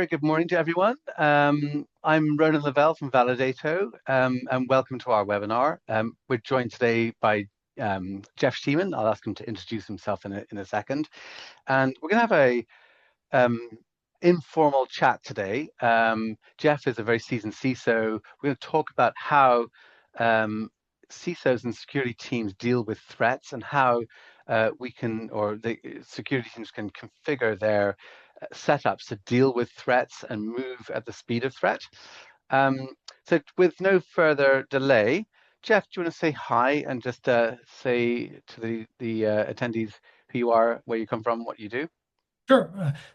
very good morning to everyone. I'm Ronan Lavelle from Validato, and welcome to our webinar. We're joined today by Jeff Schiemann. I'll ask him to introduce himself in a second. And we're going to have a informal chat today. Jeff is a very seasoned CISO. We're going to talk about how CISOs and security teams deal with threats and how the security teams can configure their setups to deal with threats and move at the speed of threat. So with no further delay, Jeff, do you want to say hi and just say to the attendees who you are, where you come from, what you do? Sure.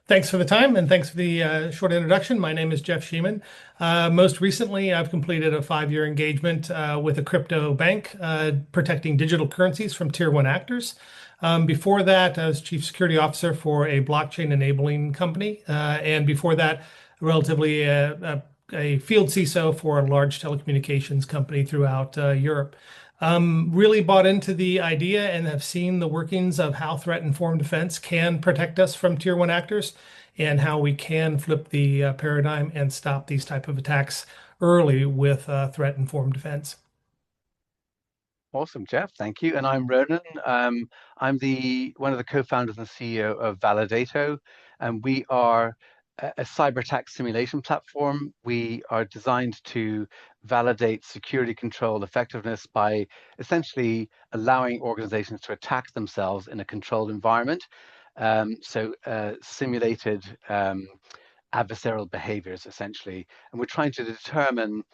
Thanks for the time and thanks for the short introduction. My name is Jeff Schiemann. Most recently, I've completed a 5-year engagement with a crypto bank protecting digital currencies from Tier 1 actors. Before that, I was Chief Security Officer for a blockchain enabling company. And before that, relatively a field CISO for a large telecommunications company throughout Europe. Really bought into the idea and have seen the workings of how threat-informed defense can protect us from Tier 1 actors and how we can flip the paradigm and stop these type of attacks early with threat-informed defense. Awesome, Jeff. Thank you. And I'm Ronan. I'm one of the co-founders and CEO of Validato, and we are a cyber attack simulation platform. We are designed to validate security control effectiveness by essentially allowing organizations to attack themselves in a controlled environment. Simulated adversarial behaviors, essentially. And we're trying to determine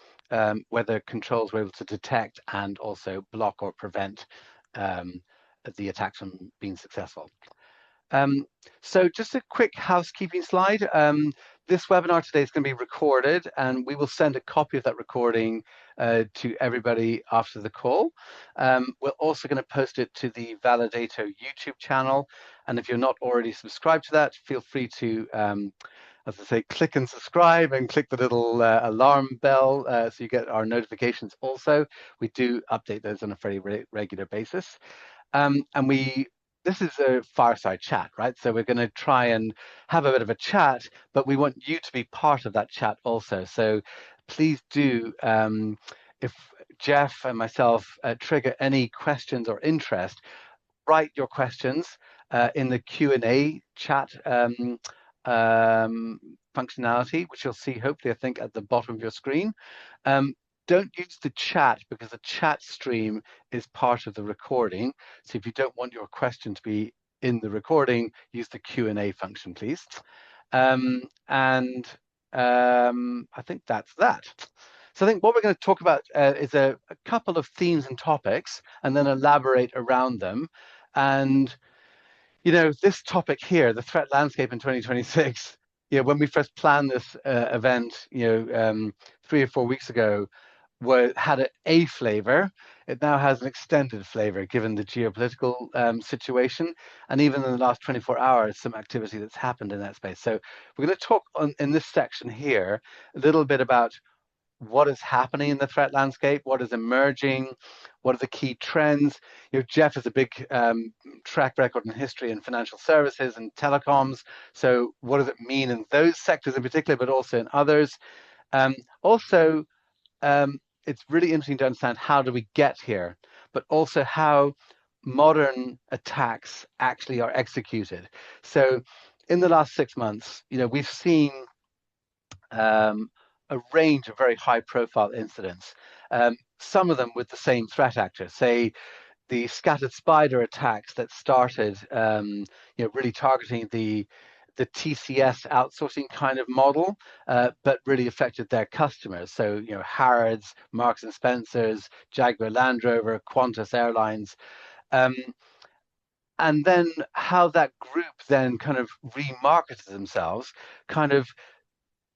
whether controls were able to detect and also block or prevent the attacks from being successful. So just a quick housekeeping slide. This webinar today is going to be recorded, and we will send a copy of that recording to everybody after the call. We're also going to post it to the Validato YouTube channel. And if you're not already subscribed to that, feel free to, as I say, click and subscribe and click the little alarm bell so you get our notifications also. We do update those on a very regular basis. This is a fireside chat, right? So we're going to try and have a bit of a chat, but we want you to be part of that chat also. So please do, if Jeff and myself trigger any questions or interest, write your questions in the Q&A chat functionality, which you'll see hopefully, I think, at the bottom of your screen. Don't use the chat because the chat stream is part of the recording. So if you don't want your question to be in the recording, use the Q&A function, please. I think that's that. So I think what we're going to talk about is a couple of themes and topics and then elaborate around them. And, you know, this topic here, the threat landscape in 2026, you know, when we first planned this event, 3 or 4 weeks ago, had a flavor. It now has an extended flavor given the geopolitical situation, and even in the last 24 hours, some activity that's happened in that space. So we're going to talk in this section here a little bit about what is happening in the threat landscape, what is emerging, what are the key trends. You know, Jeff has a big track record in history in financial services and telecoms. So what does it mean in those sectors in particular, but also in others? It's really interesting to understand how do we get here, but also how modern attacks actually are executed. So in the last 6 months, you know, we've seen a range of very high profile incidents, some of them with the same threat actor, say the scattered spider attacks that started, really targeting the TCS outsourcing kind of model, but really affected their customers. So, you know, Harrods, Marks and Spencer's, Jaguar Land Rover, Qantas Airlines. And then how that group then kind of remarketed themselves, kind of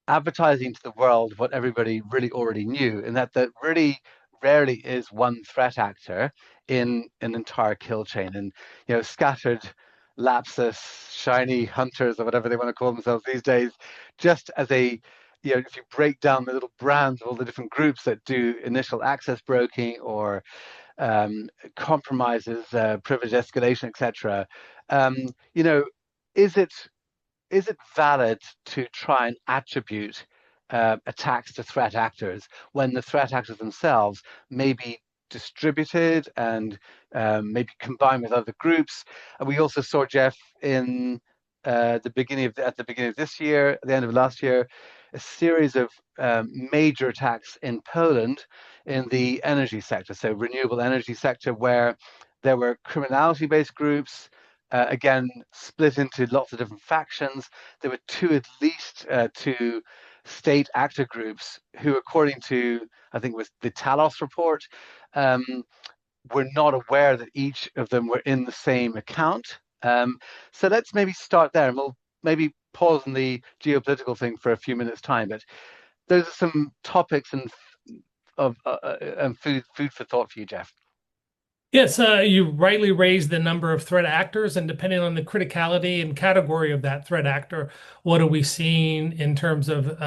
advertising to the world what everybody really already knew, and that really rarely is one threat actor in an entire kill chain. And, you know, scattered lapsus, shiny hunters, or whatever they want to call themselves these days, just as a, you know, if you break down the little brands of all the different groups that do initial access broking or compromises, privilege escalation, etc., you know, is it is it valid to try and attribute attacks to threat actors when the threat actors themselves may be distributed and maybe combined with other groups? And we also saw, Jeff, in at the beginning of this year, at the end of last year, a series of major attacks in Poland in the energy sector, so renewable energy sector, where there were criminality-based groups, again, split into lots of different factions. There were at least two state actor groups who, according to, I think it was the Talos report, um, were not aware that each of them were in the same account. So let's maybe start there, and we'll maybe pause on the geopolitical thing for a few minutes' time. But those are some topics and food for thought for you, Jeff. Yes, you rightly raised the number of threat actors, and depending on the criticality and category of that threat actor, what are we seeing in terms of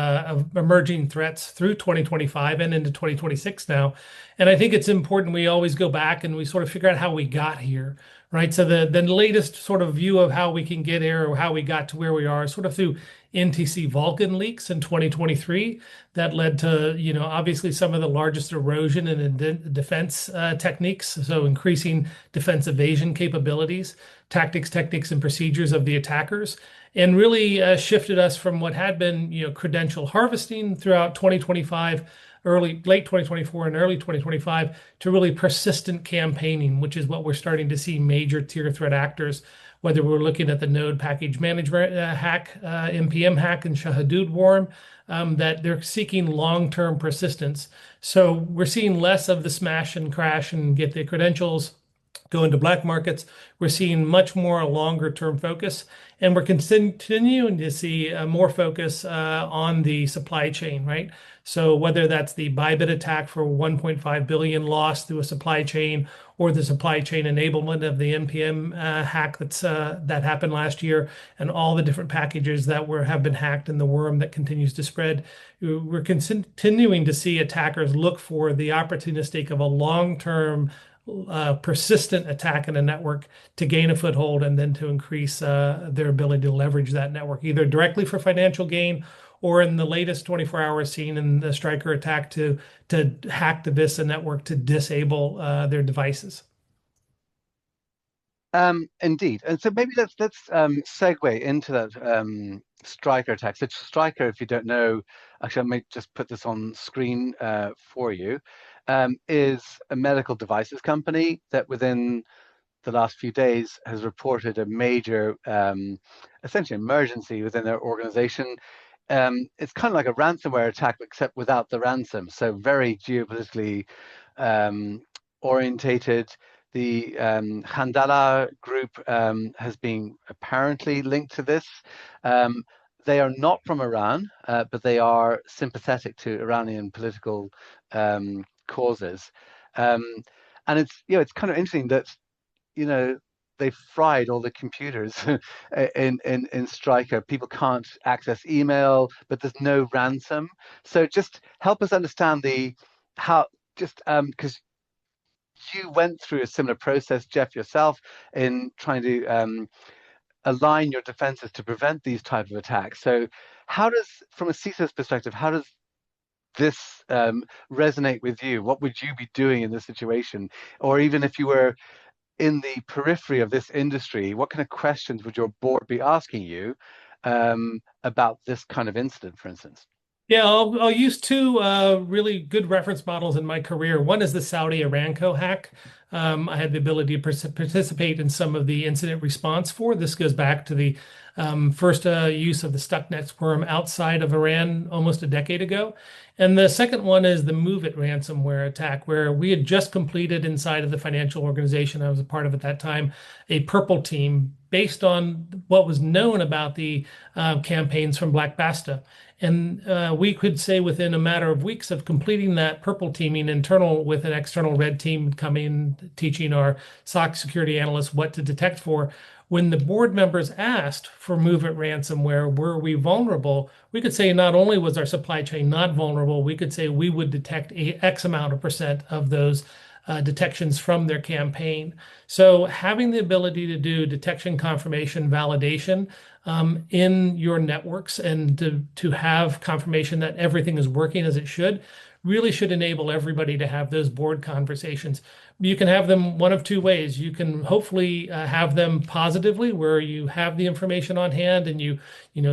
emerging threats through 2025 and into 2026 now? And I think it's important we always go back and we sort of figure out how we got here, right? So the latest sort of view of how we can get here or how we got to where we are is sort of through NTC Vulcan leaks in 2023 that led to, obviously some of the largest erosion in defense techniques. So increasing defense evasion capabilities, tactics, techniques, and procedures of the attackers, and really shifted us from what had been, credential harvesting throughout 2025, late 2024 and early 2025 to really persistent campaigning, which is what we're starting to see major tier threat actors, whether we're looking at the node package management hack, NPM hack, and Shahadud worm, that they're seeking long-term persistence. So we're seeing less of the smash and crash and get the credentials, go into black markets. We're seeing much more a longer-term focus, and we're continuing to see more focus on the supply chain, right? So whether that's the Bybit attack for 1.5 billion lost through a supply chain, or the supply chain enablement of the NPM hack that happened last year, and all the different packages that have been hacked, and the worm that continues to spread, we're continuing to see attackers look for the opportunistic of a long-term persistent attack in a network to gain a foothold and then to increase their ability to leverage that network, either directly for financial gain or in the latest 24-hour scene in the Striker attack to hack the Vista network to disable their devices. Indeed, and so maybe let's segue into that Striker attack. So Striker, if you don't know, actually I might just put this on screen for you, is a medical devices company that within the last few days has reported a major, essentially emergency within their organization. It's kind of like a ransomware attack, except without the ransom. So very geopolitically orientated. The Khandala group has been apparently linked to this. They are not from Iran, but they are sympathetic to Iranian political causes. And it's kind of interesting that they fried all the computers in Striker. People can't access email, but there's no ransom. So just help us understand because you went through a similar process, Jeff, yourself, in trying to align your defenses to prevent these type of attacks. So from a CISO's perspective, how does this resonate with you? What would you be doing in this situation? Or even if you were in the periphery of this industry, what kind of questions would your board be asking you about this kind of incident, for instance? Yeah, I'll use two really good reference models in my career. One is the Saudi Aramco hack. I had the ability to participate in some of the incident response for. This goes back to the first use of the Stuxnet worm outside of Iran almost a decade ago. And the second one is the MOVEit ransomware attack, where we had just completed inside of the financial organization I was a part of at that time, a purple team based on what was known about the campaigns from Black Basta. And we could say within a matter of weeks of completing that purple teaming internal with an external red team coming, teaching our SOC security analysts what to detect for. When the board members asked for MOVEit ransomware, were we vulnerable? We could say not only was our supply chain not vulnerable, we could say we would detect X amount of percent of those detections from their campaign. So having the ability to do detection, confirmation, validation in your networks and to have confirmation that everything is working as it really should enable everybody to have those board conversations. You can have them one of two ways. You can hopefully have them positively, where you have the information on hand and you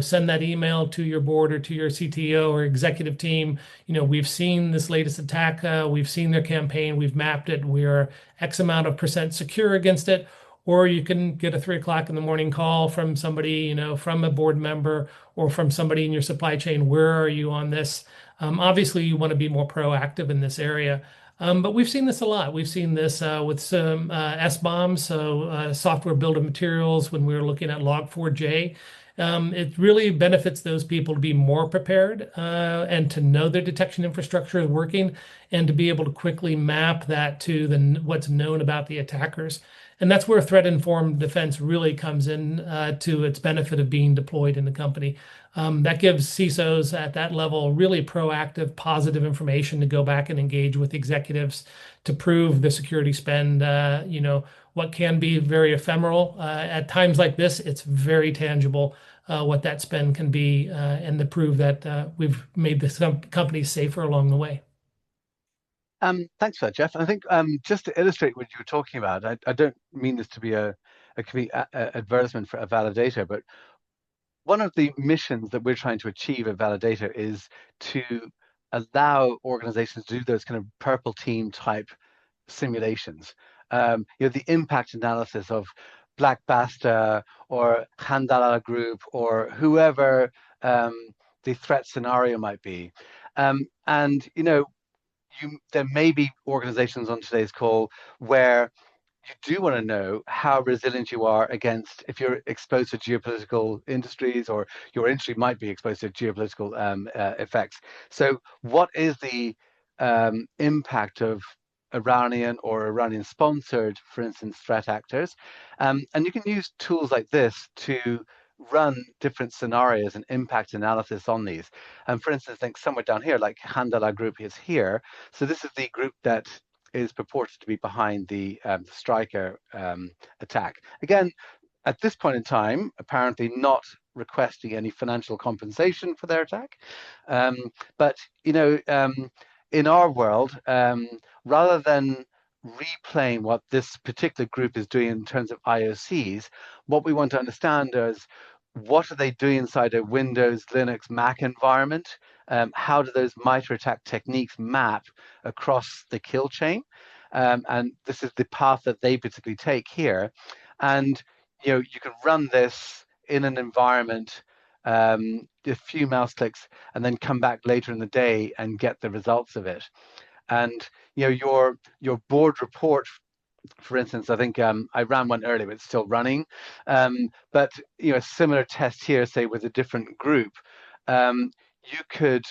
send that email to your board or to your CTO or executive team. We've seen this latest attack. We've seen their campaign. We've mapped it. We are X amount of percent secure against it. Or you can get a 3 o'clock in the morning call from somebody, from a board member or from somebody in your supply chain. Where are you on this? Obviously, you want to be more proactive in this area. But we've seen this a lot. We've seen this with some SBOMs, so software bill of materials, when we were looking at Log4j. It really benefits those people to be more prepared and to know their detection infrastructure is working and to be able to quickly map that to what's known about the attackers. And that's where threat-informed defense really comes in to its benefit of being deployed in the company. That gives CISOs at that level really proactive, positive information to go back and engage with executives to prove the security spend. What can be very ephemeral at times like this, it's very tangible what that spend can be, and to prove that we've made the companies safer along the way. Thanks for that, Jeff. I think just to illustrate what you were talking about, I don't mean this to be a complete advertisement for a Validato, but one of the missions that we're trying to achieve at Validato is to allow organizations to do those kind of purple team type simulations. The impact analysis of Black Basta or Handala Group or whoever the threat scenario might be. There may be organizations on today's call where you do want to know how resilient you are against, if you're exposed to geopolitical industries, or your industry might be exposed to geopolitical effects. So what is the impact of Iranian or Iranian sponsored, for instance, threat actors? And you can use tools like this to run different scenarios and impact analysis on these. And for instance, I think somewhere down here, like Handala Group is here. So this is the group that is purported to be behind the Striker attack. Again, at this point in time, apparently not requesting any financial compensation for their attack. But in our world, rather than replaying what this particular group is doing in terms of IOCs, what we want to understand is, what are they doing inside a Windows, Linux, Mac environment? How do those MITRE attack techniques map across the kill chain? And this is the path that they particularly take here. And you can run this in an environment, a few mouse clicks, and then come back later in the day and get the results of it. And your board report, for instance, I think I ran one earlier, but it's still running. But a similar test here, say with a different group, you could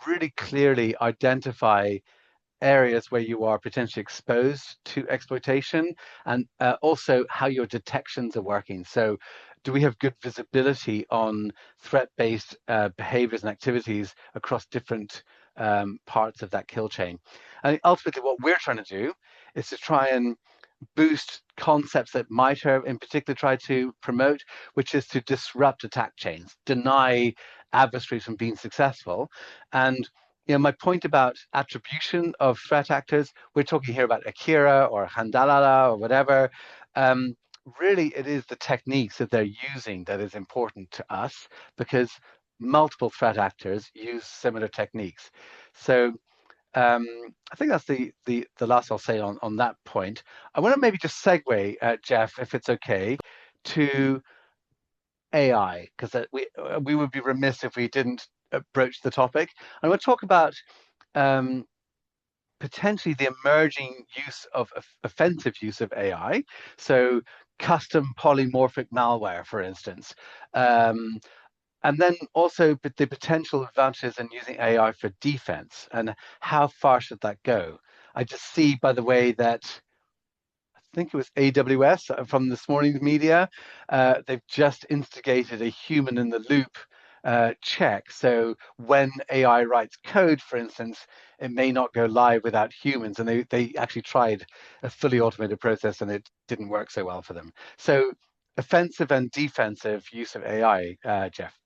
really clearly identify areas where you are potentially exposed to exploitation, and also how your detections are working. So do we have good visibility on threat-based behaviors and activities across different parts of that kill chain? And ultimately what we're trying to do is to try and boost concepts that MITRE in particular try to promote, which is to disrupt attack chains, deny adversaries from being successful. And my point about attribution of threat actors, we're talking here about Akira or Handalala or whatever. Really, it is the techniques that they're using that is important to us, because multiple threat actors use similar techniques. So I think that's the last I'll say on that point. I want to maybe just segue, Jeff, if it's okay, to AI, because we would be remiss if we didn't broach the topic. I want to talk about potentially the emerging use of offensive use of AI. So custom polymorphic malware, for instance. And then also the potential advantages in using AI for defense, and how far should that go? I just see, by the way, that I think it was AWS from this morning's media, they've just instigated a human in the loop check. So when AI writes code, for instance, it may not go live without humans. And they actually tried a fully automated process and it didn't work so well for them. So offensive and defensive use of AI, Jeff.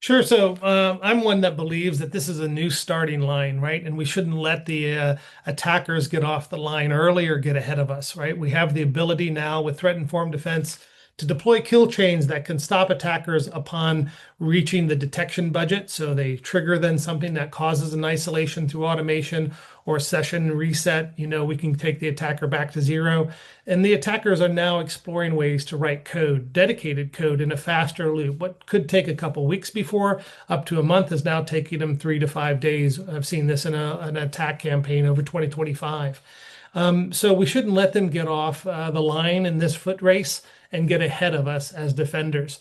Sure. So I'm one that believes that this is a new starting line, right? And we shouldn't let the attackers get off the line early or get ahead of us, right? We have the ability now with threat-informed defense to deploy kill chains that can stop attackers upon reaching the detection budget. So they trigger then something that causes an isolation through automation or session reset. We can take the attacker back to zero. And the attackers are now exploring ways to write code, dedicated code in a faster loop. What could take a couple weeks before, up to a month, is now taking them 3 to 5 days. I've seen this in an attack campaign over 2025. So we shouldn't let them get off the line in this foot race and get ahead of us as defenders.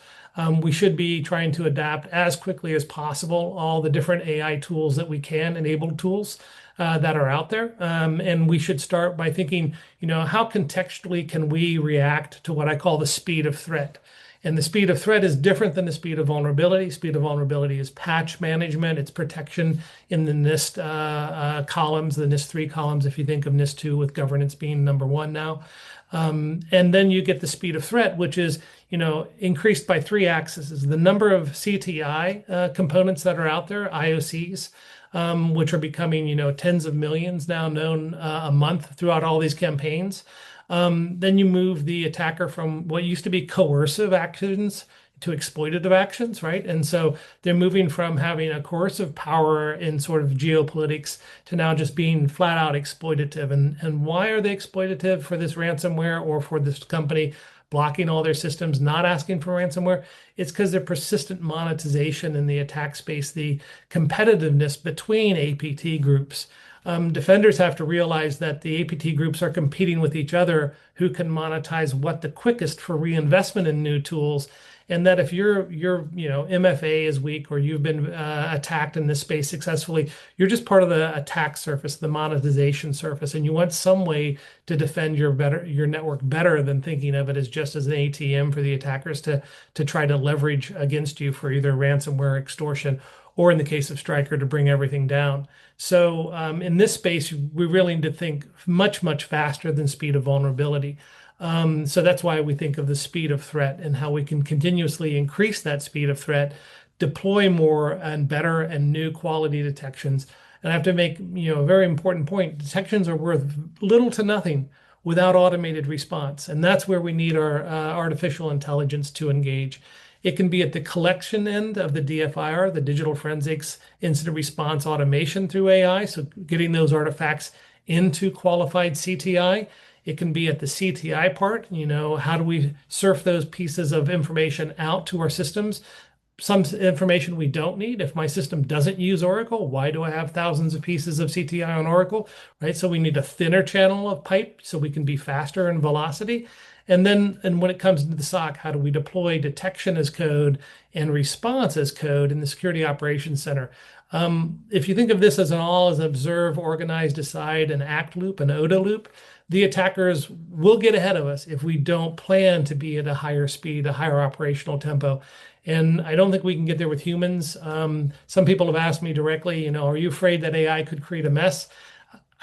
We should be trying to adapt as quickly as possible all the different AI tools that we can, enabled tools that are out there. And we should start by thinking, how contextually can we react to what I call the speed of threat? And the speed of threat is different than the speed of vulnerability. Speed of vulnerability is patch management, it's protection in the NIST columns, the NIST 3 columns, if you think of NIST 2 with governance being number 1 now. And then you get the speed of threat, which is, increased by 3 axes: the number of CTI components that are out there, IOCs, which are becoming, tens of millions now known a month throughout all these campaigns. Then you move the attacker from what used to be coercive actions to exploitative actions, right? And so they're moving from having a coercive power in sort of geopolitics to now just being flat out exploitative. And why are they exploitative for this ransomware or for this company blocking all their systems, not asking for ransomware? It's because their persistent monetization in the attack space, the competitiveness between APT groups. Defenders have to realize that the APT groups are competing with each other who can monetize what the quickest for reinvestment in new tools. And that if your MFA is weak or you've been attacked in this space successfully, you're just part of the attack surface, the monetization surface, and you want some way to defend your network better than thinking of it as just as an ATM for the attackers to try to leverage against you for either ransomware, extortion, or in the case of Stryker to bring everything down. So in this space, we really need to think much, much faster than speed of vulnerability. So that's why we think of the speed of threat and how we can continuously increase that speed of threat, deploy more and better and new quality detections. And I have to make, a very important point. Detections are worth little to nothing without automated response. And that's where we need our artificial intelligence to engage. It can be at the collection end of the DFIR, the digital forensics incident response automation through AI. So getting those artifacts into qualified CTI. It can be at the CTI part, how do we surf those pieces of information out to our systems? Some information we don't need. If my system doesn't use Oracle, why do I have thousands of pieces of CTI on Oracle, right? So we need a thinner channel of pipe so we can be faster in velocity. And when it comes into the SOC, how do we deploy detection as code and response as code in the Security Operations Center? If you think of this as an all as observe, organize, decide, and act loop, an ODA loop, the attackers will get ahead of us if we don't plan to be at a higher speed, a higher operational tempo. And I don't think we can get there with humans. Some people have asked me directly, are you afraid that AI could create a mess?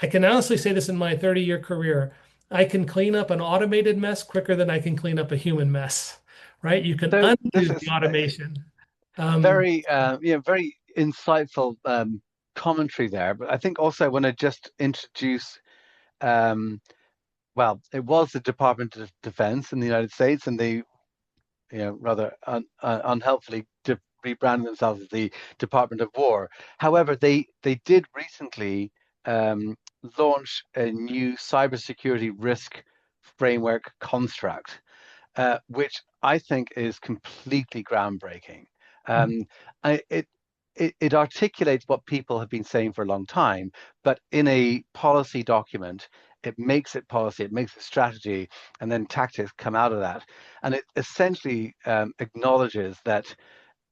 I can honestly say this in my 30-year career. I can clean up an automated mess quicker than I can clean up a human mess, right? You can So this undo is the automation. very insightful commentary there. But I think also I want to just introduce, well, it was the Department of Defense in the United States, and they, rather unhelpfully rebranded themselves as the Department of War. However, they did recently launch a new cybersecurity risk framework construct, which I think is completely groundbreaking. Um, it articulates what people have been saying for a long time, but in a policy document, it makes it policy, it makes it strategy, and then tactics come out of that. And it essentially acknowledges that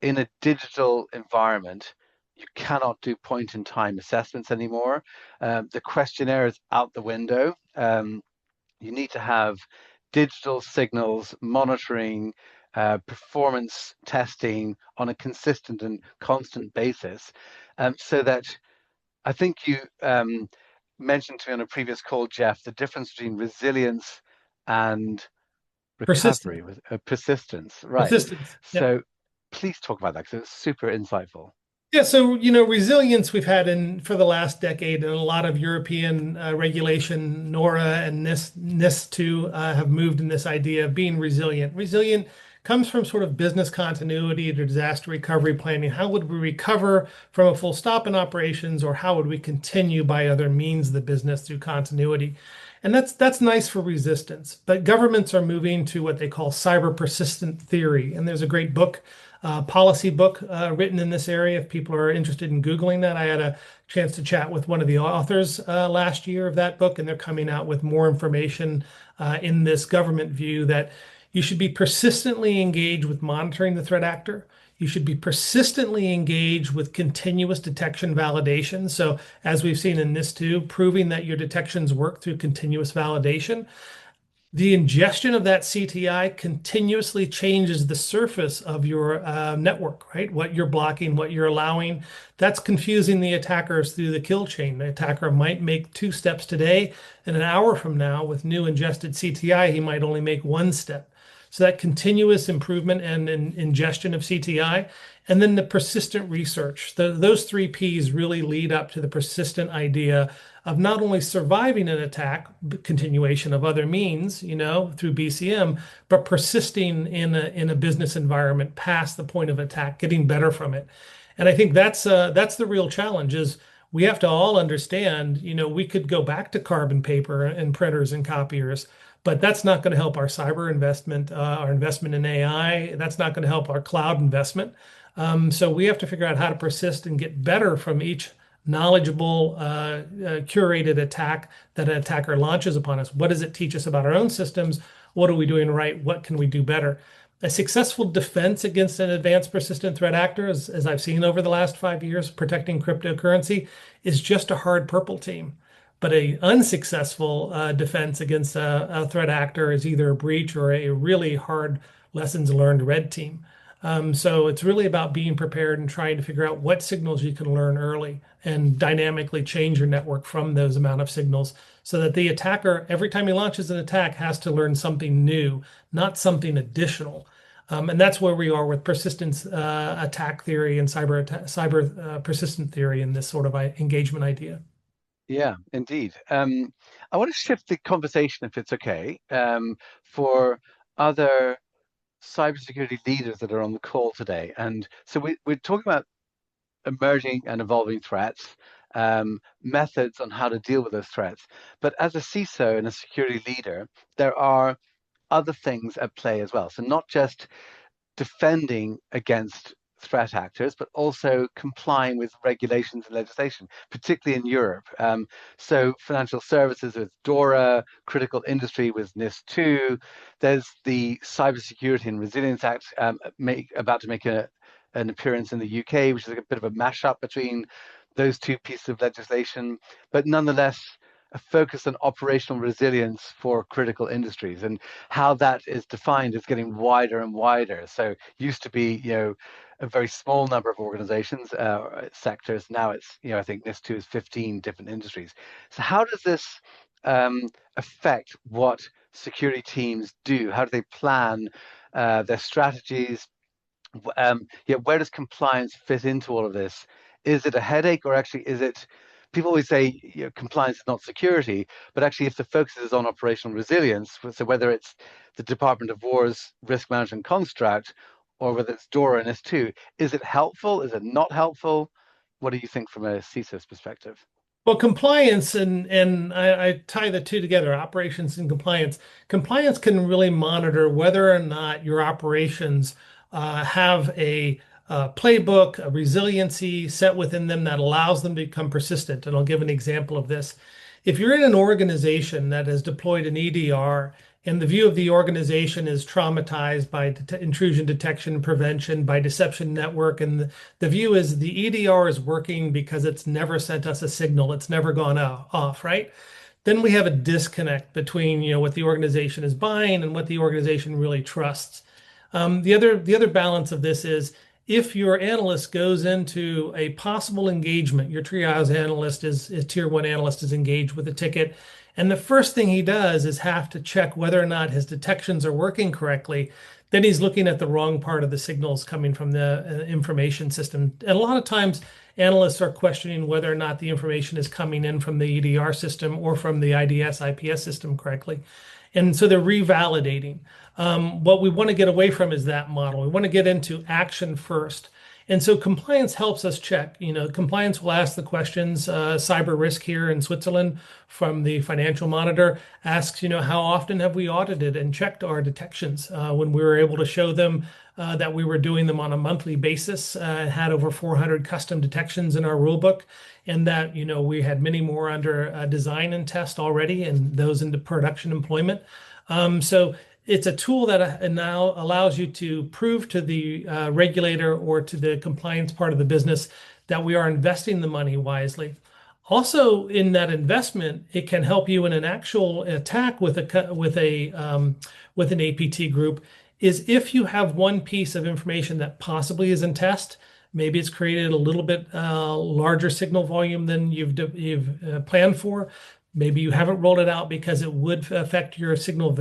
in a digital environment, you cannot do point in time assessments anymore. The questionnaire is out the window. You need to have digital signals monitoring performance testing on a consistent and constant basis, so that I think you mentioned to me on a previous call, Jeff, the difference between resilience and Persistent, recovery with persistence, right? persistence. Yeah. So please talk about that because it's super insightful. Yeah, so resilience we've had in for the last decade, and a lot of European regulation, NORA and NIS2 have moved in this idea of being resilient. Resilient comes from sort of business continuity to disaster recovery planning. How would we recover from a full stop in operations, or how would we continue by other means of the business through continuity? And that's nice for resistance. But governments are moving to what they call cyber persistent theory, and there's a great book policy book written in this area. If people are interested in Googling that, I had a chance to chat with one of the authors last year of that book, and they're coming out with more information in this government view that you should be persistently engaged with monitoring the threat actor. You should be persistently engaged with continuous detection validation. So, as we've seen in this too, proving that your detections work through continuous validation. The ingestion of that CTI continuously changes the surface of your network, right? What you're blocking, what you're allowing. That's confusing the attackers through the kill chain. The attacker might make 2 steps today, and an hour from now, with new ingested CTI, he might only make 1 step. So that continuous improvement and ingestion of CTI, and then the persistent research. Those 3 Ps really lead up to the persistent idea of not only surviving an attack, continuation of other means, through BCM, but persisting in a business environment past the point of attack, getting better from it. And I think that's the real challenge is we have to all understand, we could go back to carbon paper and printers and copiers, but that's not going to help our cyber investment, our investment in AI. That's not going to help our cloud investment. So we have to figure out how to persist and get better from each knowledgeable, curated attack that an attacker launches upon us. What does it teach us about our own systems? What are we doing right? What can we do better? A successful defense against an advanced persistent threat actor, as I've seen over the last 5 years, protecting cryptocurrency, is just a hard purple team. But a unsuccessful defense against a threat actor is either a breach or a really hard lessons learned red team. So it's really about being prepared and trying to figure out what signals you can learn early and dynamically change your network from those amount of signals so that the attacker, every time he launches an attack, has to learn something new, not something additional. And that's where we are with persistence attack theory and cyber persistent theory in this sort of engagement idea. Yeah, indeed. I want to shift the conversation, if it's okay, for other cybersecurity leaders that are on the call today. And so we're talking about emerging and evolving threats, methods on how to deal with those threats. But as a CISO and a security leader, there are other things at play as well. So not just defending against threat actors, but also complying with regulations and legislation, particularly in Europe. So financial services with DORA, critical industry with NIS2. There's the Cybersecurity and Resilience Act about to make an appearance in the UK, which is a bit of a mashup between those 2 pieces of legislation, but nonetheless, a focus on operational resilience for critical industries, and how that is defined is getting wider and wider. So used to be, a very small number of organizations, sectors. Now it's, I think NIS2 is 15 different industries. So how does this affect what security teams do? How do they plan their strategies? Where does compliance fit into all of this? Is it a headache, or actually is it? People always say compliance is not security, but actually if the focus is on operational resilience, so whether it's the Department of War's risk management construct or whether it's DORA and S2, is it helpful? Is it not helpful? What do you think from a CISO's perspective? Well, compliance and I tie the 2 together, operations and compliance. Compliance can really monitor whether or not your operations have a playbook, a resiliency set within them that allows them to become persistent. And I'll give an example of this. If you're in an organization that has deployed an EDR and the view of the organization is traumatized by intrusion detection and prevention, by deception network, and the view is the EDR is working because it's never sent us a signal, it's never gone off, right? Then we have a disconnect between what the organization is buying and what the organization really trusts. The other balance of this is if your analyst goes into a possible engagement, your triage analyst is tier one analyst is engaged with a ticket, and the first thing he does is have to check whether or not his detections are working correctly. Then he's looking at the wrong part of the signals coming from the information system. And a lot of times, analysts are questioning whether or not the information is coming in from the EDR system or from the IDS IPS system correctly. And so they're revalidating. What we want to get away from is that model. We want to get into action first. And so compliance helps us check. Compliance will ask the questions. Cyber risk here in Switzerland from the Financial Monitor asks, how often have we audited and checked our detections? When we were able to show them that we were doing them on a monthly basis, had over 400 custom detections in our rulebook, and that we had many more under design and test already, and those into production employment. So it's a tool that now allows you to prove to the regulator or to the compliance part of the business that we are investing the money wisely. Also, in that investment, it can help you in an actual attack with an APT group. Is if you have one piece of information that possibly is in test, maybe it's created a little bit larger signal volume than you've planned for. Maybe you haven't rolled it out because it would affect your signal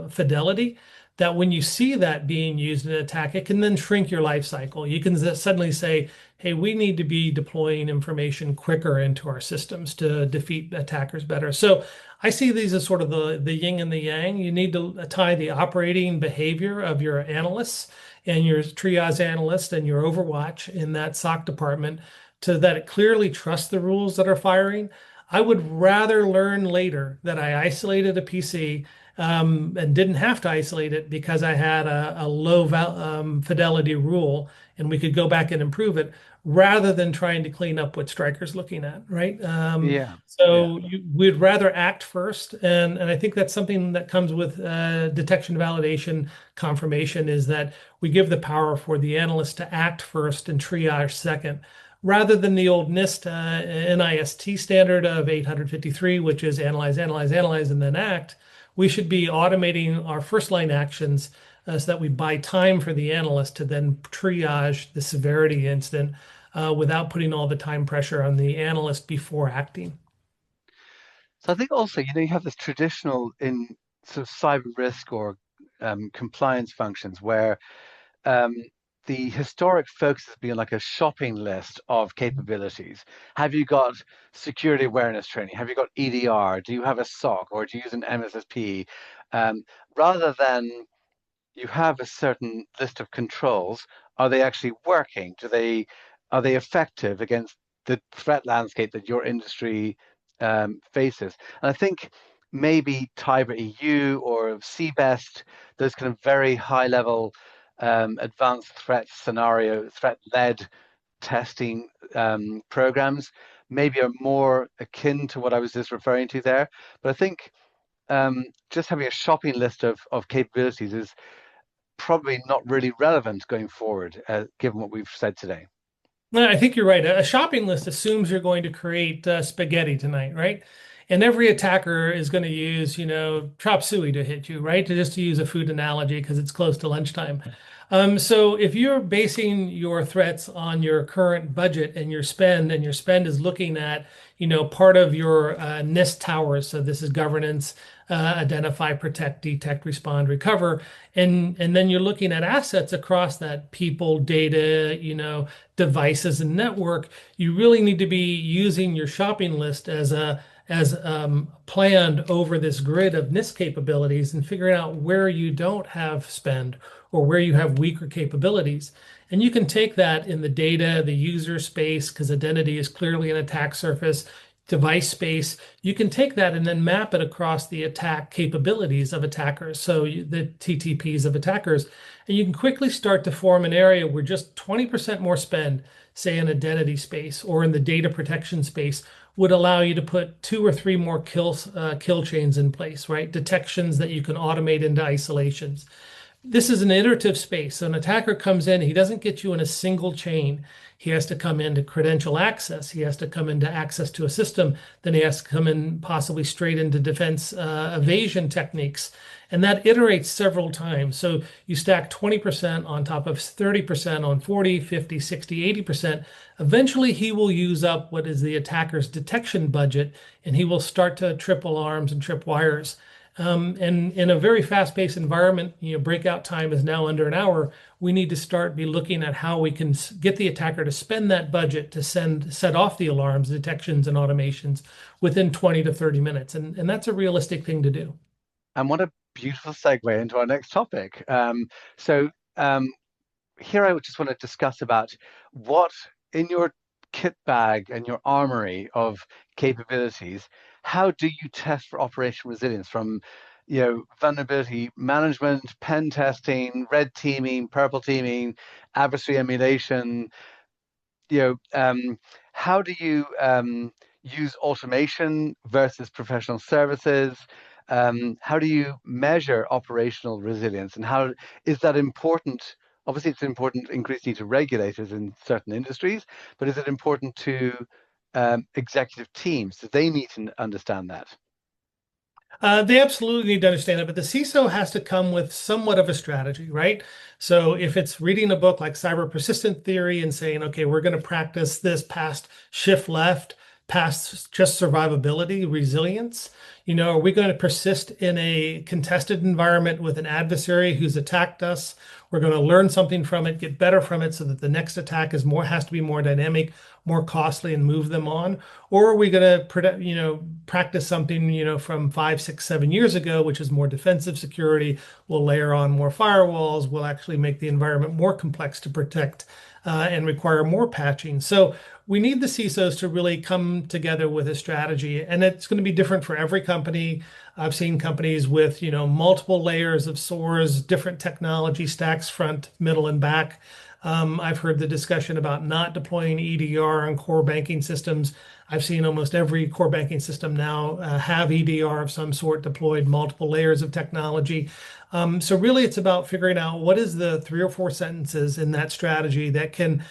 fidelity. That when you see that being used in an attack, it can then shrink your life cycle. You can suddenly say, hey, we need to be deploying information quicker into our systems to defeat attackers better. So I see these as sort of the yin and the yang. You need to tie the operating behavior of your analysts and your triage analyst and your overwatch in that SOC department to that it clearly trusts the rules that are firing. I would rather learn later that I isolated a PC and didn't have to isolate it because I had a low fidelity rule and we could go back and improve it rather than trying to clean up what Stryker's looking at, right? Yeah. So we'd rather act first. And I think that's something that comes with detection, validation, confirmation is that we give the power for the analyst to act first and triage second, rather than the old NIST standard of 853, which is analyze, analyze, analyze, and then act. We should be automating our first line actions so that we buy time for the analyst to then triage the severity incident without putting all the time pressure on the analyst before acting. So I think also, you have this traditional in sort of cyber risk or compliance functions where the historic focus has been like a shopping list of capabilities. Have you got security awareness training? Have you got EDR? Do you have a SOC or do you use an MSSP? Rather than you have a certain list of controls, are they actually working? Are they effective against the threat landscape that your industry faces? And I think maybe Tiber EU or CBEST, those kind of very high level advanced threat-led testing programs maybe are more akin to what I was just referring to there. But I think just having a shopping list of capabilities is probably not really relevant going forward, given what we've said today. No, I think you're right. A shopping list assumes you're going to create spaghetti tonight, right? And every attacker is going to use, chop suey to hit you, right? To use a food analogy because it's close to lunchtime. So if you're basing your threats on your current budget and your spend is looking at, part of your NIST towers. So this is governance, identify, protect, detect, respond, recover. And then you're looking at assets across that people, data, devices and network. You really need to be using your shopping list as planned over this grid of NIST capabilities and figuring out where you don't have spend or where you have weaker capabilities. And you can take that in the data, the user space, because identity is clearly an attack surface, device space. You can take that and then map it across the attack capabilities of attackers, so the TTPs of attackers. And you can quickly start to form an area where just 20% more spend, say in identity space or in the data protection space, would allow you to put 2 or 3 more kill chains in place, right? Detections that you can automate into isolations. This is an iterative space. So an attacker comes in, he doesn't get you in a single chain. He has to come into credential access. He has to come into access to a system. Then he has to come in possibly straight into defense evasion techniques. And that iterates several times. So you stack 20% on top of 30% on 40, 50, 60, 80%. Eventually, he will use up what is the attacker's detection budget, and he will start to trip alarms and trip wires. And in a very fast-paced environment, breakout time is now under an hour. We need to start be looking at how we can get the attacker to spend that budget to set off the alarms, detections, and automations within 20 to 30 minutes. And that's a realistic thing to do. And what a beautiful segue into our next topic. So here I would just want to discuss about what in your kit bag and your armory of capabilities, how do you test for operational resilience from, vulnerability management, pen testing, red teaming, purple teaming, adversary emulation, you know, how do you use automation versus professional services? How do you measure operational resilience, and how is that important? Obviously, it's important increasingly to regulators in certain industries, but is it important to executive teams? Do they need to understand that? They absolutely need to understand it, but the CISO has to come with somewhat of a strategy, right? So if it's reading a book like Cyber Persistent Theory and saying, okay, we're going to practice this past shift left, past just survivability, resilience, are we going to persist in a contested environment with an adversary who's attacked us? We're going to learn something from it, get better from it so that the next attack has to be more dynamic, more costly, and move them on. Or are we going to, practice something, from 5, 6, 7 years ago, which is more defensive security? We'll layer on more firewalls. We'll actually make the environment more complex to protect and require more patching. So we need the CISOs to really come together with a strategy, and it's going to be different for every company. I've seen companies with, multiple layers of SOARs, different technology stacks, front, middle, and back. I've heard the discussion about not deploying EDR on core banking systems. I've seen almost every core banking system now have EDR of some sort deployed, multiple layers of technology. So really, it's about figuring out what is the 3 or 4 sentences in that strategy that can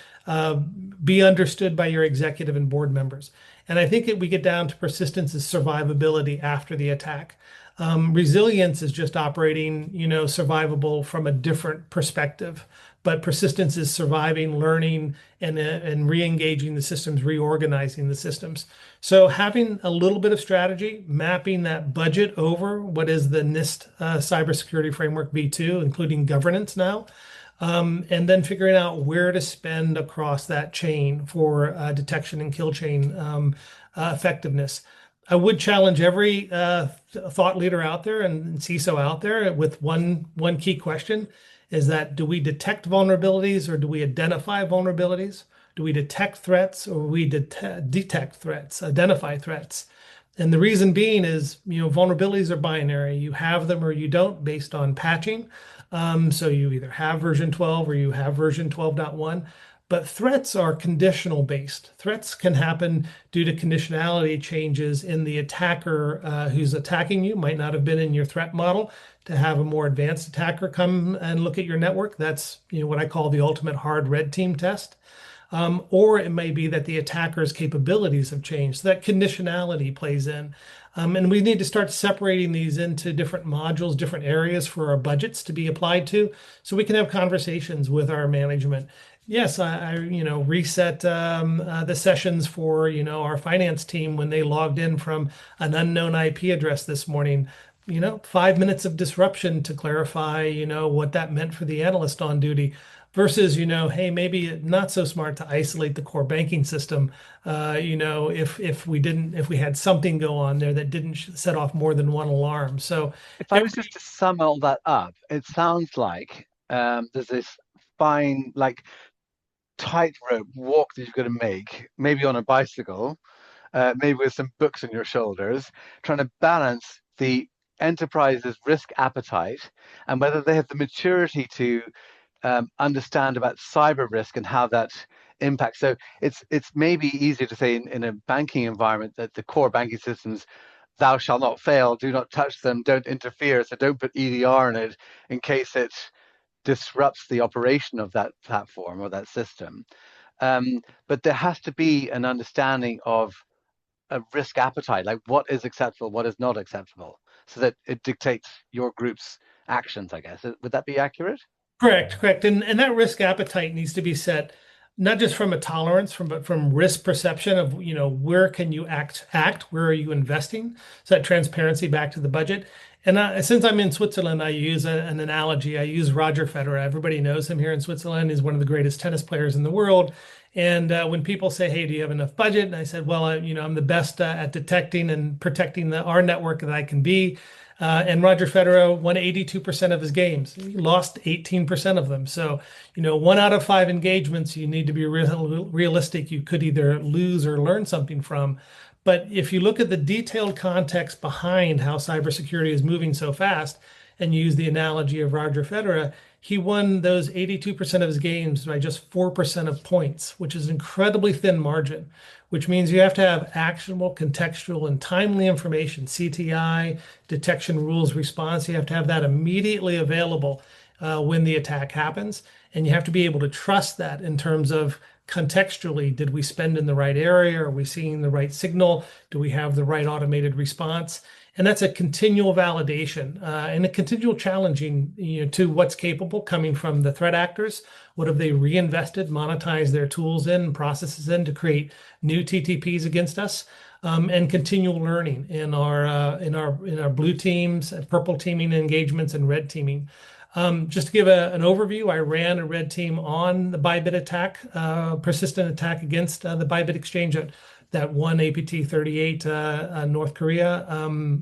be understood by your executive and board members. And I think we get down to persistence is survivability after the attack. Resilience is just operating, survivable from a different perspective. But persistence is surviving, learning, and re-engaging the systems, reorganizing the systems. So having a little bit of strategy, mapping that budget over what is the NIST Cybersecurity Framework V2, including governance now, and then figuring out where to spend across that chain for detection and kill chain effectiveness. I would challenge every thought leader out there and CISO out there with one key question is that do we detect vulnerabilities or do we identify vulnerabilities? Do we detect threats or we detect threats, identify threats? And the reason being is, vulnerabilities are binary. You have them or you don't based on patching. So you either have version 12 or you have version 12.1. But threats are conditional based. Threats can happen due to conditionality changes in the attacker who's attacking you, might not have been in your threat model. To have a more advanced attacker come and look at your network, that's what I call the ultimate hard red team test. Or it may be that the attacker's capabilities have changed. So that conditionality plays in. And we need to start separating these into different modules, different areas for our budgets to be applied to, so we can have conversations with our management. Yes, I reset the sessions for, our finance team when they logged in from an unknown IP address this morning. 5 minutes of disruption to clarify, what that meant for the analyst on duty versus, hey, maybe not so smart to isolate the core banking system. If we had something go on there that didn't set off more than one alarm. So If I was just to sum all that up, it sounds like there's this fine, like tightrope walk that you've got to make, maybe on a bicycle, maybe with some books on your shoulders, trying to balance the enterprise's risk appetite and whether they have the maturity to understand about cyber risk and how that impacts. So it's maybe easier to say in a banking environment that the core banking systems, thou shall not fail, do not touch them, don't interfere, so don't put EDR in it in case it disrupts the operation of that platform or that system. But there has to be an understanding of a risk appetite, like what is acceptable, what is not acceptable. so that it dictates your group's actions, I guess. Would that be accurate? Correct, correct. And that risk appetite needs to be set not just from a tolerance, but from risk perception of, where can you act, where are you investing? So that transparency back to the budget. And since I'm in Switzerland, I use an analogy. I use Roger Federer. Everybody knows him here in Switzerland. He's one of the greatest tennis players in the world. And when people say, "Hey, do you have enough budget?" And I said, "Well, I'm the best at detecting and protecting our network that I can be." And Roger Federer won 82% of his games. He lost 18% of them. So, 1 out of 5 engagements, you need to be realistic. You could either lose or learn something from. But if you look at the detailed context behind how cybersecurity is moving so fast, and use the analogy of Roger Federer, he won those 82% of his games by just 4% of points, which is an incredibly thin margin, which means you have to have actionable, contextual, and timely information, CTI, detection rules response. You have to have that immediately available when the attack happens. And you have to be able to trust that in terms of contextually, did we spend in the right area? Are we seeing the right signal? Do we have the right automated response? And that's a continual validation and a continual challenging, to what's capable coming from the threat actors. What have they reinvested, monetized their tools in, processes in to create new TTPs against us, and continual learning in our blue teams, purple teaming engagements, and red teaming. Just to give an overview, I ran a red team on the Bybit attack, persistent attack against the Bybit exchange that won APT38 North Korea,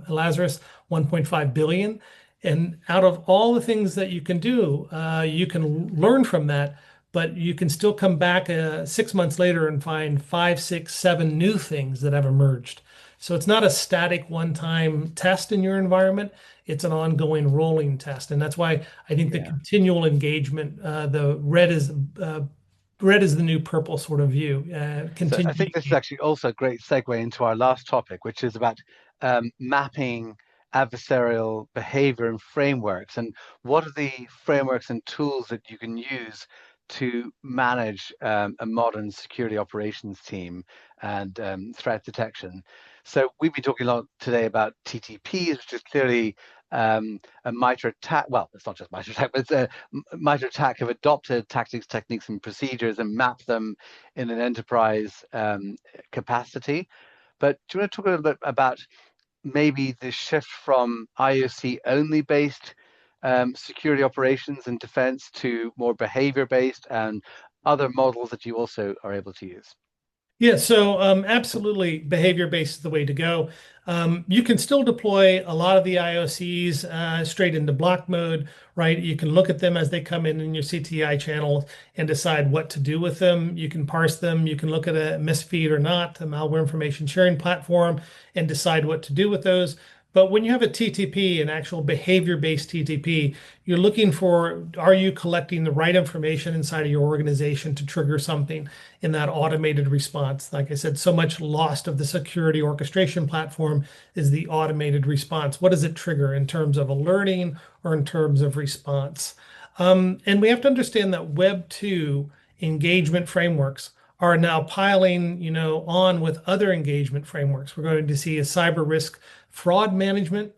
Lazarus, 1.5 billion. And out of all the things that you can do, you can learn from that, but you can still come back 6 months later and find 5, 6, 7 new things that have emerged. So it's not a static one-time test in your environment. It's an ongoing rolling test. And that's why I think the continual engagement, the red is the new purple sort of view. So I think this is actually also a great segue into our last topic, which is about mapping adversarial behavior and frameworks. And what are the frameworks and tools that you can use to manage a modern security operations team and threat detection? So we've been talking a lot today about TTPs, which is clearly a MITRE attack. Well, it's not just MITRE attack, but it's a MITRE attack have adopted tactics, techniques, and procedures and mapped them in an enterprise capacity. But do you want to talk a little bit about maybe the shift from IOC only based security operations and defense to more behavior based and other models that you also are able to use? Yeah, so absolutely behavior-based is the way to go. You can still deploy a lot of the IOCs straight into block mode, right? You can look at them as they come in your CTI channel and decide what to do with them. You can parse them. You can look at a misfeed or not, a malware information sharing platform, and decide what to do with those. But when you have a TTP, an actual behavior-based TTP, you're looking for, are you collecting the right information inside of your organization to trigger something in that automated response? Like I said, so much lost of the security orchestration platform is the automated response. What does it trigger in terms of alerting or in terms of response? And we have to understand that Web 2 engagement frameworks are now piling, on with other engagement frameworks. We're going to see a cyber risk fraud management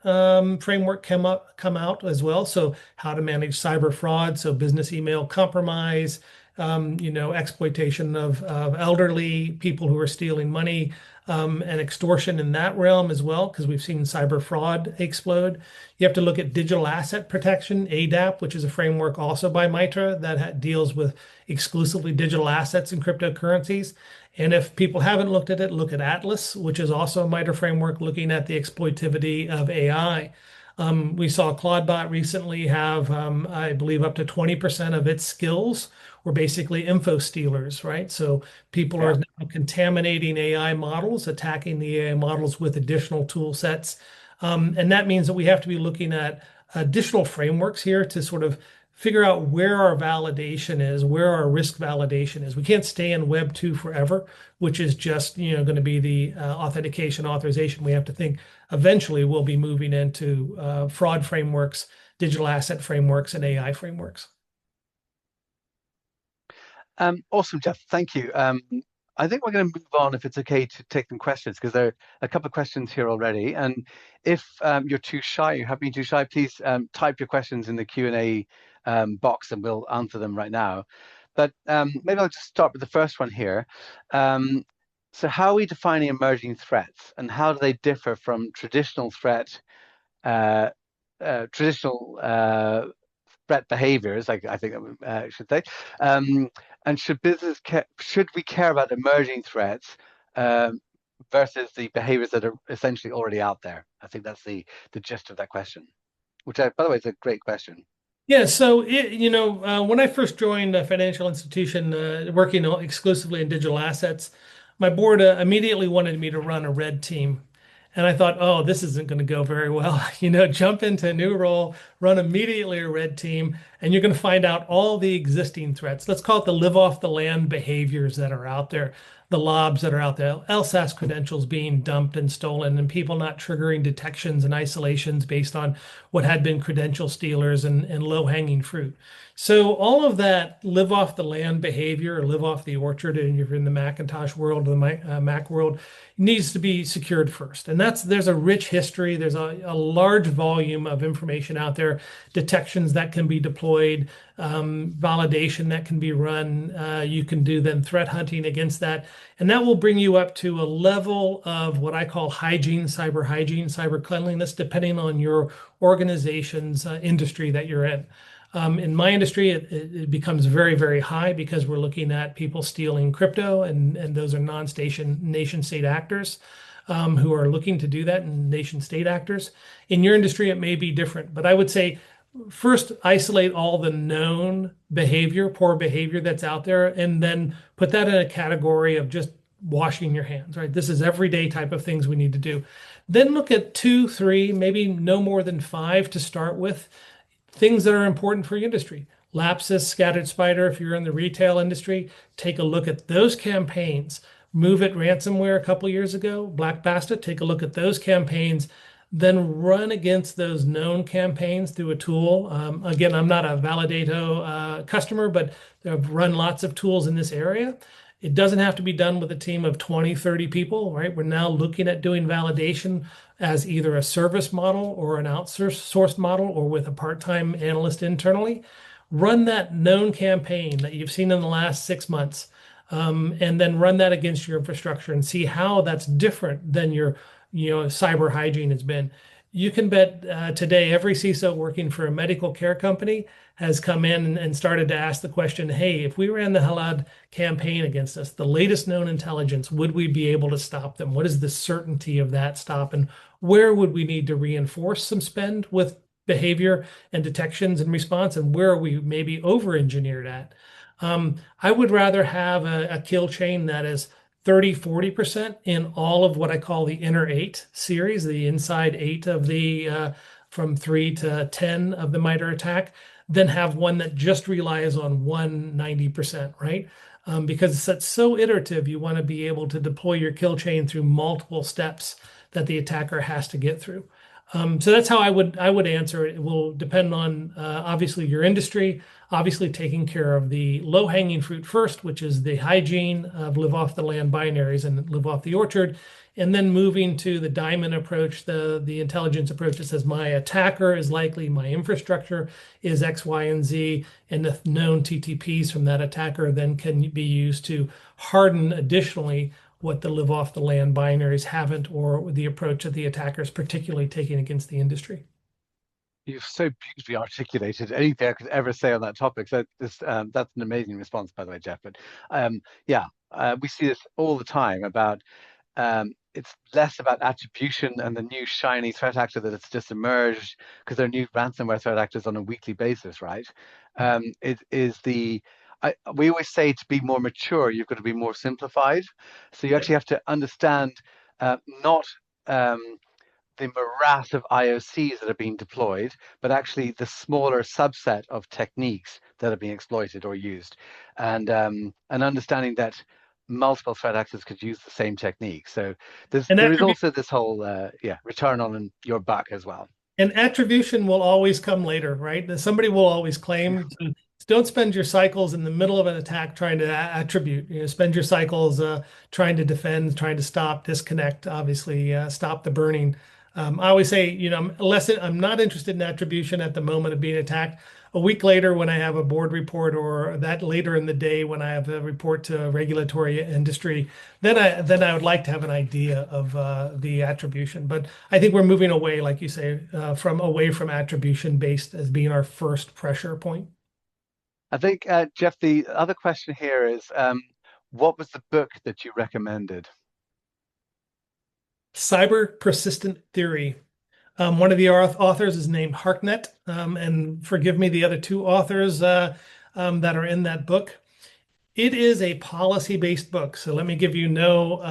framework come out as well. So how to manage cyber fraud, so business email compromise, exploitation of elderly people who are stealing money, and extortion in that realm as well, because we've seen cyber fraud explode. You have to look at digital asset protection, ADAP, which is a framework also by MITRE that deals with exclusively digital assets and cryptocurrencies. And if people haven't looked at it, look at Atlas, which is also a MITRE framework looking at the exploitivity of AI. We saw Claudebot recently have, I believe, up to 20% of its skills were basically info stealers, right? So people are now contaminating AI models, attacking the AI models with additional tool sets. And that means that we have to be looking at additional frameworks here to sort of figure out where our validation is, where our risk validation is. We can't stay in Web 2 forever, which is just going to be the authentication authorization. We have to think eventually we'll be moving into fraud frameworks, digital asset frameworks, and AI frameworks. Awesome, Jeff. Thank you. I think we're going to move on if it's okay to take some questions because there are a couple of questions here already. And if you're too shy, you have been too shy, please type your questions in the Q&A box and we'll answer them right now. But maybe I'll just start with the first one here. Um, so how are we defining emerging threats and how do they differ from uh, traditional threat behaviors, I think I should say. Um, and should we care about emerging threats um, versus the behaviors that are essentially already out there? I think that's the gist of that question, which, by the way, is a great question. Yeah, so when I first joined a financial institution working exclusively in digital assets, my board immediately wanted me to run a red team. And I thought, oh, this isn't going to go very well. Jump into a new role, run immediately a red team, and you're going to find out all the existing threats. Let's call it the live off the land behaviors that are out there, the lobs that are out there, LSAS credentials being dumped and stolen, and people not triggering detections and isolations based on what had been credential stealers and low-hanging fruit. So all of that live off the land behavior or live off the orchard, and if you're in the Macintosh world or the Mac world, needs to be secured first. And there's a rich history. There's a large volume of information out there, detections that can be deployed, validation that can be run. You can do then threat hunting against that. And that will bring you up to a level of what I call hygiene, cyber cleanliness, depending on your organization's industry that you're in. In my industry, it becomes very, very high because we're looking at people stealing crypto, and those are nation state actors who are looking to do that, and nation state actors. In your industry, it may be different, but I would say first isolate all the known behavior, poor behavior that's out there, and then put that in a category of just washing your hands, right? This is everyday type of things we need to do. Then look at two, three, maybe no more than five to start with things that are important for your industry. Lapsus, Scattered Spider, if you're in the retail industry, take a look at those campaigns. Move It ransomware a couple years ago, Black Bastard, take a look at those campaigns, then run against those known campaigns through a tool. Again, I'm not a Validato customer, but I've run lots of tools in this area. It doesn't have to be done with a team of 20, 30 people, right? We're now looking at doing validation as either a service model or an outsourced model or with a part-time analyst internally. Run that known campaign that you've seen in the last 6 months, and then run that against your infrastructure and see how that's different than your cyber hygiene has been. You can bet today every CISO working for a medical care company has come in and started to ask the question, hey, if we ran the Halad campaign against us, the latest known intelligence, would we be able to stop them? What is the certainty of that stop? And where would we need to reinforce some spend with behavior and detections and response? And where are we maybe over-engineered at? I would rather have a kill chain that is 30, 40% in all of what I call the inner eight series, the inside eight of the from 3 to 10 of the MITRE attack, then have one that just relies on 190%, right? Because that's so iterative, you want to be able to deploy your kill chain through multiple steps that the attacker has to get through. So that's how I would answer it. It will depend on obviously your industry, obviously taking care of the low-hanging fruit first, which is the hygiene of live off the land binaries and live off the orchard, and then moving to the diamond approach, the intelligence approach that says my attacker is likely my infrastructure is X, Y, and Z, and the known TTPs from that attacker then can be used to harden additionally what the live off the land binaries haven't, or the approach that the attackers particularly taking against the industry. You've so beautifully articulated anything I could ever say on that topic. So that's an amazing response, by the way, Jeff. But yeah, we see this all the time about it's less about attribution and the new shiny threat actor that it's just emerged because there are new ransomware threat actors on a weekly basis, right? It is we always say to be more mature, you've got to be more simplified. So you actually have to understand not the morass of IOCs that are being deployed, but actually the smaller subset of techniques that are being exploited or used, and understanding that multiple threat actors could use the same technique. So And there is attribution also this whole return on your buck as well. and attribution will always come later, right? Somebody will always claim to don't spend your cycles in the middle of an attack trying to attribute. Spend your cycles trying to defend, trying to stop, disconnect, obviously, stop the burning. I always say, I'm not interested in attribution at the moment of being attacked. A week later, when I have a board report, or that later in the day when I have a report to regulatory industry, then I would like to have an idea of the attribution. But I think we're moving away, like you say, from away from attribution based as being our first pressure point. I think, Jeff, the other question here is, what was the book that you recommended? Cyber Persistent Theory. One of the authors is named Harknett, and forgive me, the other two authors that are in that book. It is a policy-based book, so let me give you no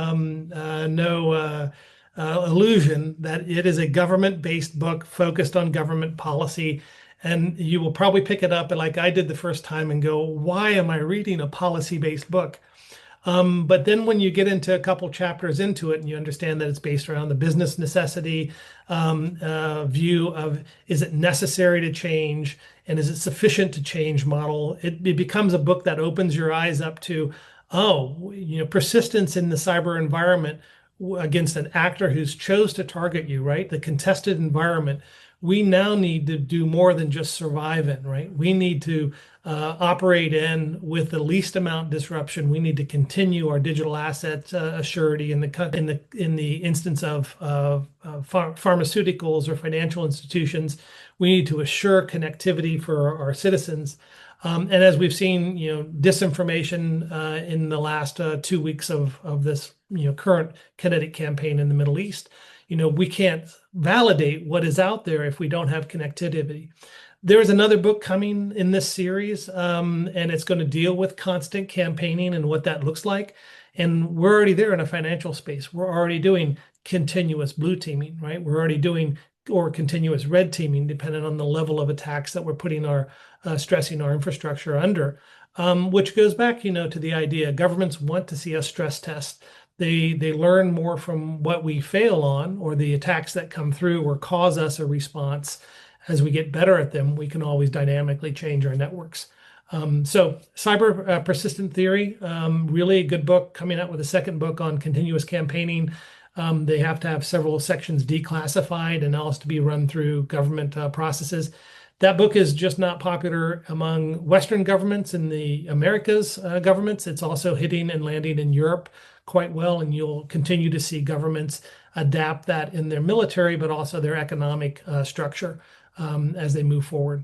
illusion that it is a government-based book focused on government policy. And you will probably pick it up, like I did the first time, and go, "Why am I reading a policy-based book?" But then when you get into a couple chapters into it and you understand that it's based around the business necessity view of, is it necessary to change and is it sufficient to change model, it becomes a book that opens your eyes up to, oh, persistence in the cyber environment against an actor who's chose to target you, right? The contested environment. We now need to do more than just survive in, right? We need to operate in with the least amount disruption. We need to continue our digital asset assurity in the instance of pharmaceuticals or financial institutions. We need to assure connectivity for our citizens. And as we've seen, disinformation in the last 2 weeks of this, current kinetic campaign in the Middle East, we can't validate what is out there if we don't have connectivity. There is another book coming in this series, and it's going to deal with constant campaigning and what that looks like. And we're already there in a financial space. We're already doing continuous blue teaming, right? We're already doing or continuous red teaming, depending on the level of attacks that we're putting our stressing our infrastructure under. Which goes back, to the idea governments want to see us stress test. They learn more from what we fail on or the attacks that come through or cause us a response. As we get better at them, we can always dynamically change our networks. So Cyber Persistent Theory, really a good book, coming out with a second book on continuous campaigning. They have to have several sections declassified and also to be run through government processes. That book is just not popular among Western governments and the Americas governments. It's also hitting and landing in Europe quite well, and you'll continue to see governments adapt that in their military, but also their economic structure as they move forward.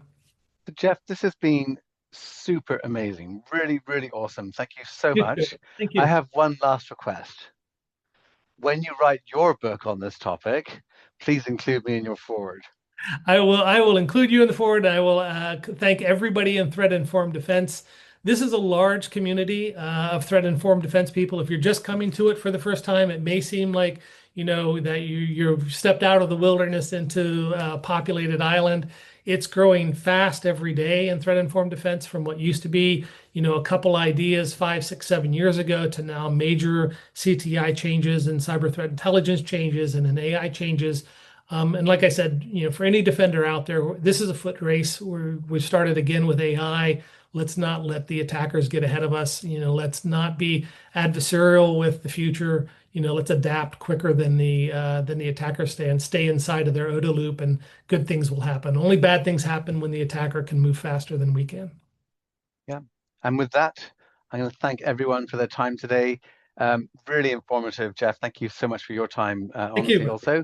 So Jeff, this has been super amazing. Really, really awesome. Thank you so much. Thank I you. have one last request. When you write your book on this topic, please include me in your forward. I will include you in the forward. I will thank everybody in Threat Informed Defense. This is a large community of threat informed defense people. If you're just coming to it for the first time, it may seem like that you've stepped out of the wilderness into a populated island. It's growing fast every day in threat informed defense from what used to be, a couple ideas 5, 6, 7 years ago to now major CTI changes and cyber threat intelligence changes and an AI changes. And like I said, for any defender out there, this is a foot race. We've started again with AI. Let's not let the attackers get ahead of us. Let's not be adversarial with the future. Let's adapt quicker than the attackers stay inside of their OODA loop, and good things will happen. Only bad things happen when the attacker can move faster than we can. Yeah. And with that, I'm going to thank everyone for their time today. Really informative, Jeff. Thank you so much for your time, Thank honestly, you. also.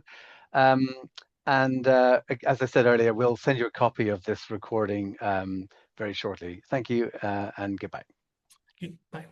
And as I said earlier, we'll send you a copy of this recording very shortly. Thank you and goodbye. Bye.